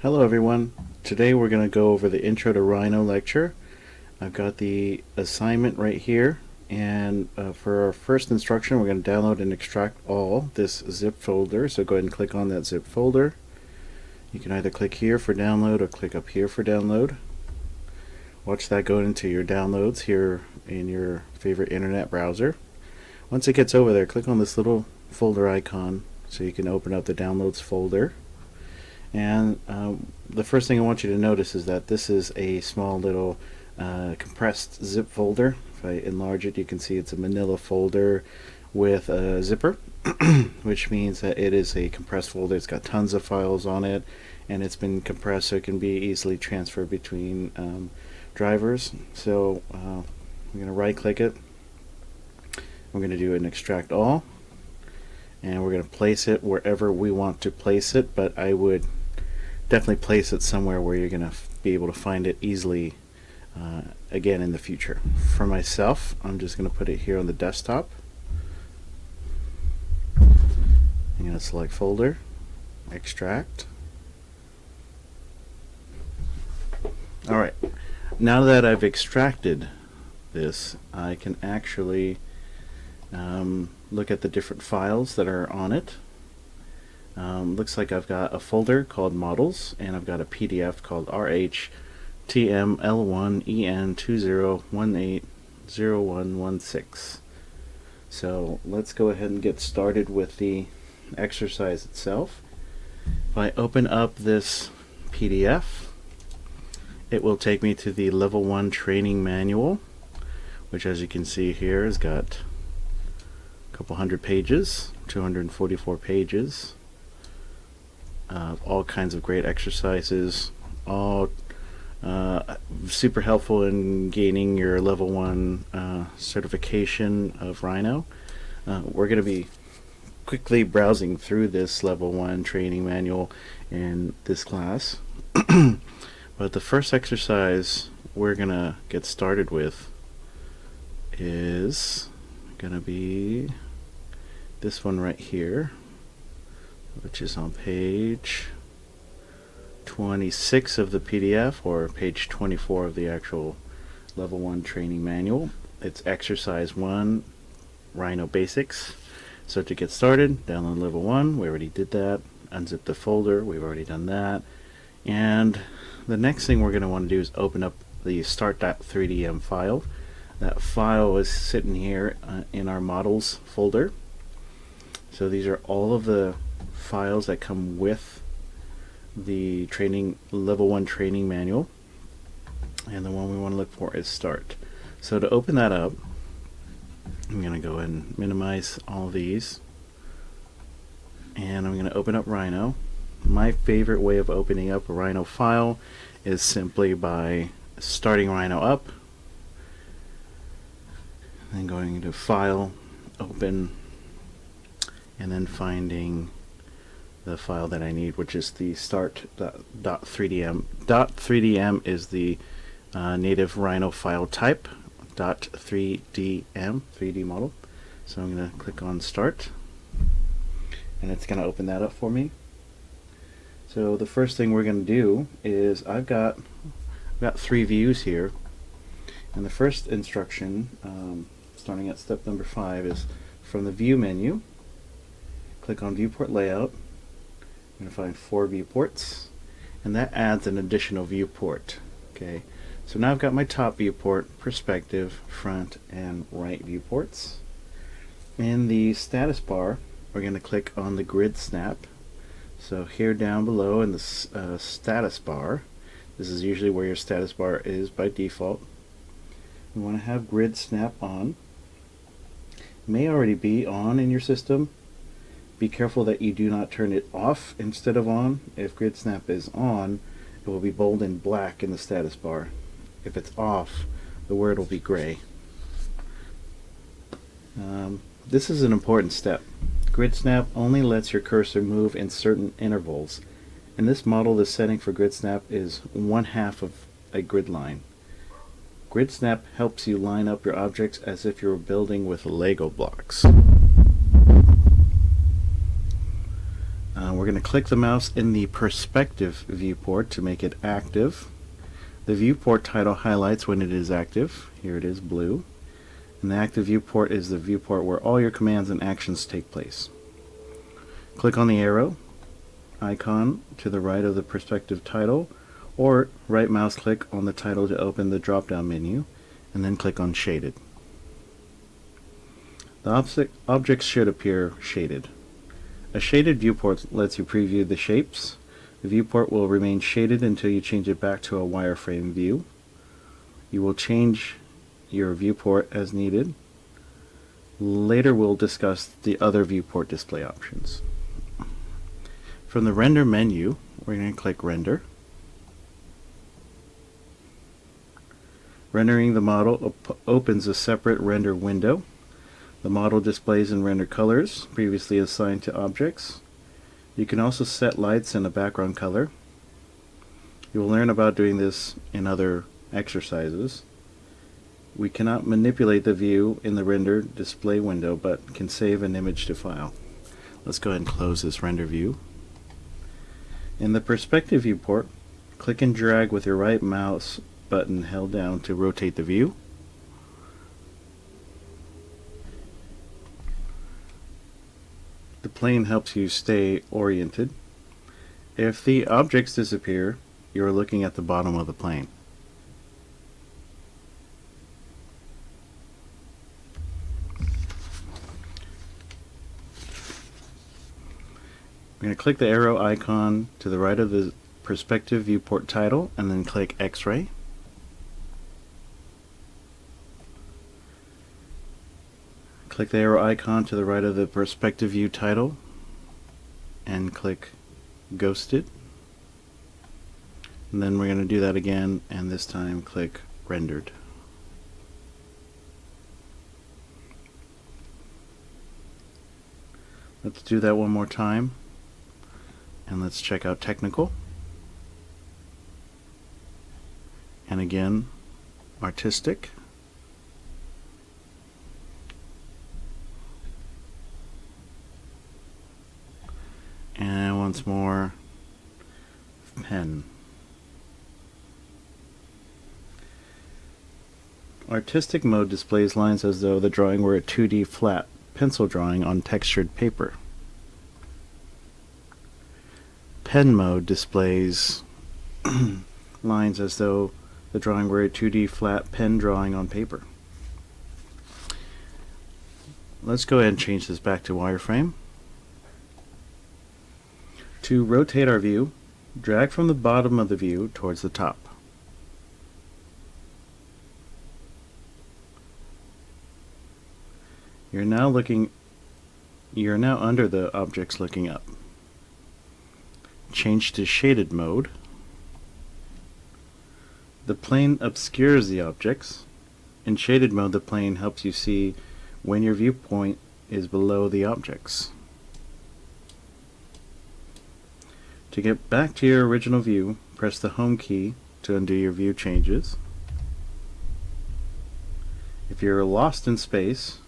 Hello everyone. Today we're going to go over the Intro to Rhino lecture. I've got the assignment right here, and for our first instruction we're going to download and extract all this zip folder. So go ahead and click on that zip folder. You can either click here for download or click up here for download. Watch that go into your downloads here in your favorite internet browser. Once it gets over there, click on this little folder icon so you can open up the downloads folder. And the first thing I want you to notice is that this is a small little compressed zip folder. If I enlarge it, you can see it's a manila folder with a zipper, which means that it is a compressed folder. It's got tons of files on it, and it's been compressed so it can be easily transferred between drivers. So I'm going to right click it. We're going to do an extract all, and we're going to place it wherever we want to place it, but I would definitely place it somewhere where you're going to be able to find it easily again in the future. For myself, I'm just going to put it here on the desktop. I'm going to select folder, extract. Alright, now that I've extracted this, I can actually look at the different files that are on it. Looks like I've got a folder called models, and I've got a PDF called RHTML1EN20180116. So let's go ahead and get started with the exercise itself. If I open up this PDF, it will take me to the level 1 training manual, which, as you can see here, has got a couple hundred pages, 244 pages. All kinds of great exercises, all super helpful in gaining your level 1 certification of Rhino. We're going to be quickly browsing through this level 1 training manual in this class. But the first exercise we're going to get started with is going to be this one right here, which is on page 26 of the PDF, or page 24 of the actual level 1 training manual. It's exercise 1, Rhino Basics. So to get started, download level 1, we already did that. Unzip the folder, we've already done that. And the next thing we're going to want to do is open up the start.3dm file. That file is sitting here in our models folder. So these are all of the files that come with the training level 1 training manual, and the one we want to look for is start. So to open that up, I'm going to go and minimize all these, and I'm going to open up Rhino. My favorite way of opening up a Rhino file is simply by starting Rhino up and going to File, Open, and then finding the file that I need, which is the start.3dm. .3dm is the native Rhino file type. .3dm, 3D model. So I'm going to click on Start, and it's going to open that up for me. So the first thing we're going to do is I've got 3 views here, and the first instruction, starting at step number 5, is from the View menu. Click on Viewport Layout. I'm going to find 4 viewports, and that adds an additional viewport. Okay, so now I've got my top viewport, perspective, front, and right viewports. In the status bar, we're going to click on the grid snap. So here down below in the status bar, this is usually where your status bar is by default. We want to have grid snap on. It may already be on in your system. Be careful that you do not turn it off instead of on. If grid snap is on, it will be bold in black in the status bar. If it's off, the word will be gray. This is an important step. Grid snap only lets your cursor move in certain intervals. In this model, the setting for grid snap is 1/2 of a grid line. Grid snap helps you line up your objects as if you were building with Lego blocks. We're going to click the mouse in the perspective viewport to make it active. The viewport title highlights when it is active. Here it is, blue. And the active viewport is the viewport where all your commands and actions take place. Click on the arrow icon to the right of the perspective title, or right mouse click on the title to open the drop-down menu, and then click on Shaded. The objects should appear shaded. A shaded viewport lets you preview the shapes. The viewport will remain shaded until you change it back to a wireframe view. You will change your viewport as needed. Later we'll discuss the other viewport display options. From the Render menu, we're going to click Render. Rendering the model opens a separate render window. The model displays in render colors previously assigned to objects. You can also set lights and a background color. You will learn about doing this in other exercises. We cannot manipulate the view in the render display window, but can save an image to file. Let's go ahead and close this render view. In the perspective viewport, click and drag with your right mouse button held down to rotate the view. The plane helps you stay oriented. If the objects disappear, you're looking at the bottom of the plane. We're going to click the arrow icon to the right of the perspective viewport title and then click X-ray. Click the arrow icon to the right of the perspective view title and click Ghosted. And then we're going to do that again, and this time click Rendered. Let's do that one more time. And let's check out Technical. And again, Artistic. And once more, Pen. Artistic mode displays lines as though the drawing were a 2D flat pencil drawing on textured paper. Pen mode displays lines as though the drawing were a 2D flat pen drawing on paper. Let's go ahead and change this back to wireframe. To rotate our view, drag from the bottom of the view towards the top. You're now under the objects looking up. Change to shaded mode. The plane obscures the objects. In shaded mode, the plane helps you see when your viewpoint is below the objects. To get back to your original view, press the Home key to undo your view changes. If you're lost in space,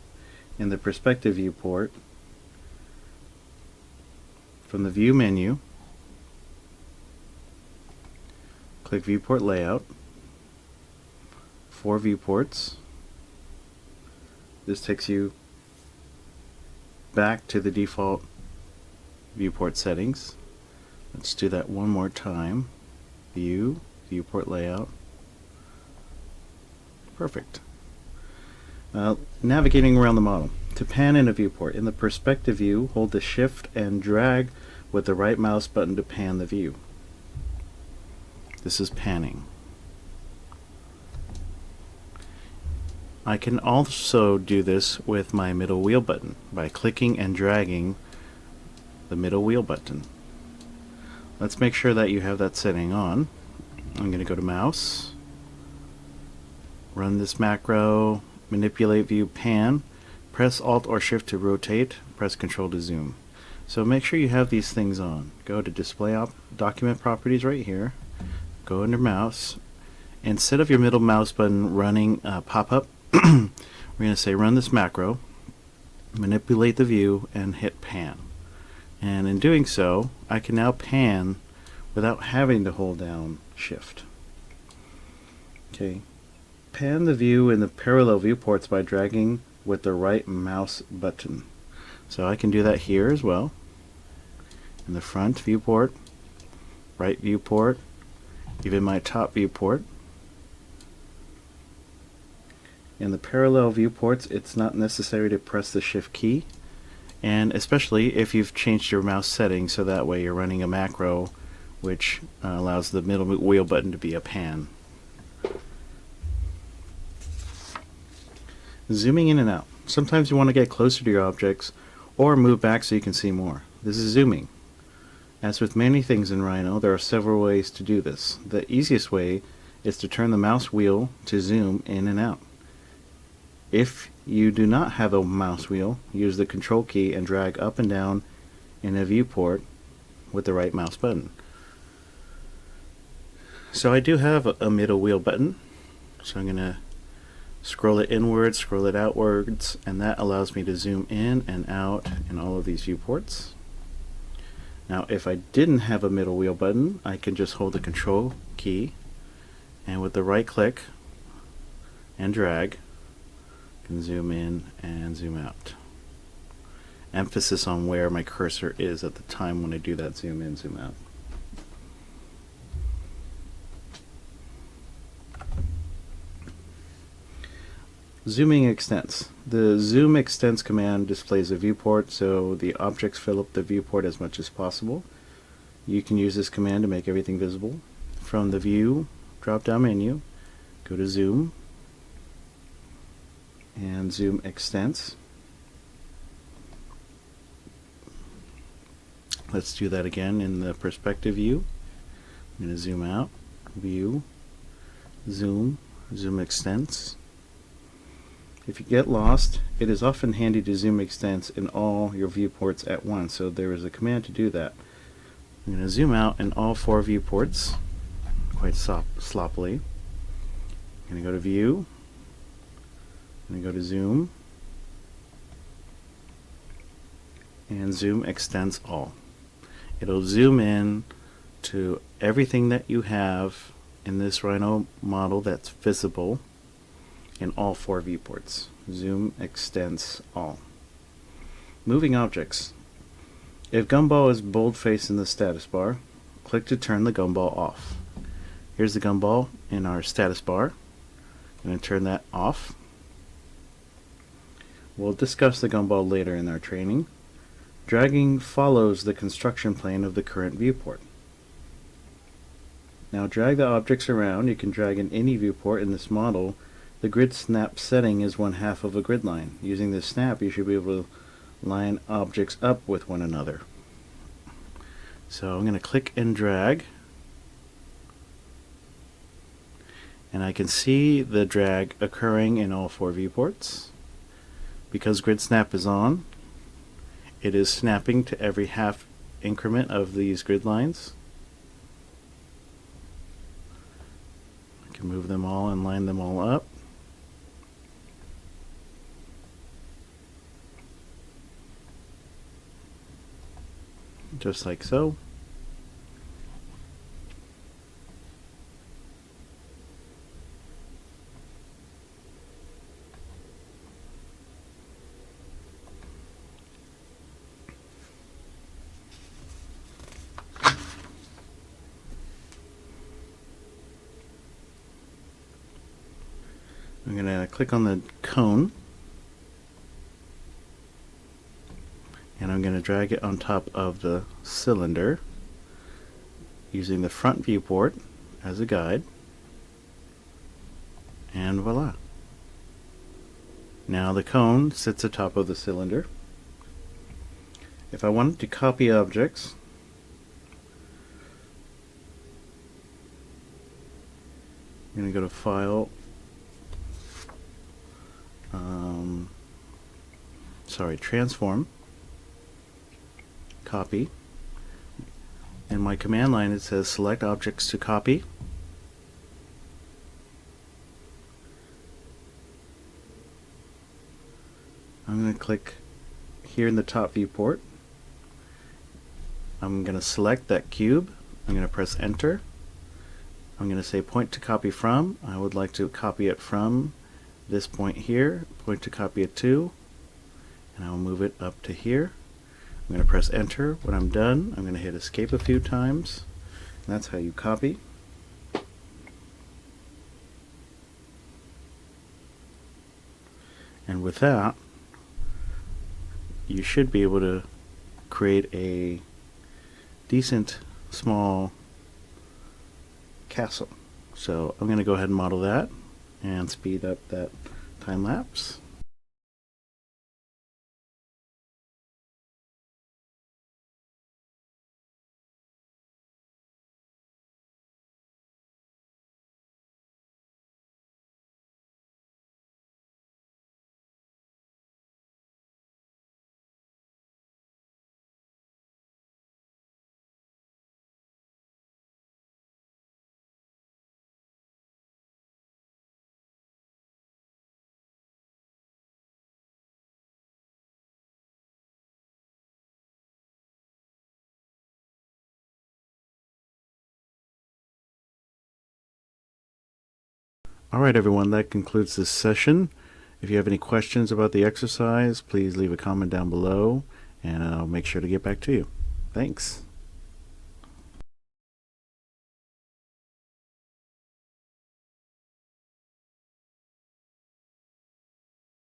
in the perspective viewport, from the View menu, click Viewport Layout, 4 viewports. This takes you back to the default viewport settings. Let's do that one more time. View, Viewport Layout. Perfect. Navigating around the model. To pan in a viewport, in the perspective view, hold the Shift and drag with the right mouse button to pan the view. This is panning. I can also do this with my middle wheel button by clicking and dragging the middle wheel button. Let's make sure that you have that setting on. I'm going to go to Mouse, run this macro, manipulate view pan, press Alt or Shift to rotate, press Control to zoom. So make sure you have these things on. Go to Display Document Properties right here, go under Mouse. Instead of your middle mouse button running pop-up, we're going to say run this macro, manipulate the view, and hit pan. And in doing so, I can now pan without having to hold down Shift. Okay. Pan the view in the parallel viewports by dragging with the right mouse button. So I can do that here as well. In the front viewport, right viewport, even my top viewport. In the parallel viewports, it's not necessary to press the Shift key, and especially if you've changed your mouse settings so that way you're running a macro which allows the middle wheel button to be a pan. Zooming in and out. Sometimes you want to get closer to your objects or move back so you can see more. This is zooming. As with many things in Rhino, there are several ways to do this. The easiest way is to turn the mouse wheel to zoom in and out. If you do not have a mouse wheel, use the Control key and drag up and down in a viewport with the right mouse button. So I do have a middle wheel button, so I'm going to scroll it inwards, scroll it outwards, and that allows me to zoom in and out in all of these viewports. Now if I didn't have a middle wheel button, I can just hold the Control key and with the right click and drag, I can zoom in and zoom out. Emphasis on where my cursor is at the time when I do that zoom in, zoom out. Zooming extents. The zoom extents command displays a viewport so the objects fill up the viewport as much as possible. You can use this command to make everything visible. From the view drop down menu, go to zoom and zoom extents. Let's do that again in the perspective view. I'm going to zoom out, view, zoom, zoom extents. If you get lost, it is often handy to zoom extents in all your viewports at once, so there is a command to do that. I'm going to zoom out in all 4 viewports, quite sloppily. I'm going to go to View, I'm going to go to Zoom, and Zoom Extends All. It'll zoom in to everything that you have in this Rhino model that's visible in all 4 viewports. Zoom extends all. Moving objects. If gumball is bold-faced in the status bar, click to turn the gumball off. Here's the gumball in our status bar. I'm going to turn that off. We'll discuss the gumball later in our training. Dragging follows the construction plane of the current viewport. Now drag the objects around. You can drag in any viewport in this model. The grid snap setting is 1/2 of a grid line. Using this snap, you should be able to line objects up with one another. So I'm going to click and drag, and I can see the drag occurring in all 4 viewports. Because grid snap is on, it is snapping to every half increment of these grid lines. I can move them all and line them all up. Just like so. I'm going to click on the cone, and I'm going to drag it on top of the cylinder using the front viewport as a guide, and voila. Now the cone sits atop of the cylinder. If I wanted to copy objects, I'm going to go to File, Transform, Copy. In my command line it says Select Objects to Copy. I'm going to click here in the top viewport, I'm going to select that cube. I'm going to press enter. I'm going to say point to copy from. I would like to copy it from this point here, point to copy it to, and I will move it up to here. I'm going to press enter. When I'm done, I'm going to hit escape a few times. And that's how you copy. And with that, you should be able to create a decent small castle. So I'm going to go ahead and model that and speed up that time lapse. Alright everyone, that concludes this session. If you have any questions about the exercise, please leave a comment down below and I'll make sure to get back to you. Thanks.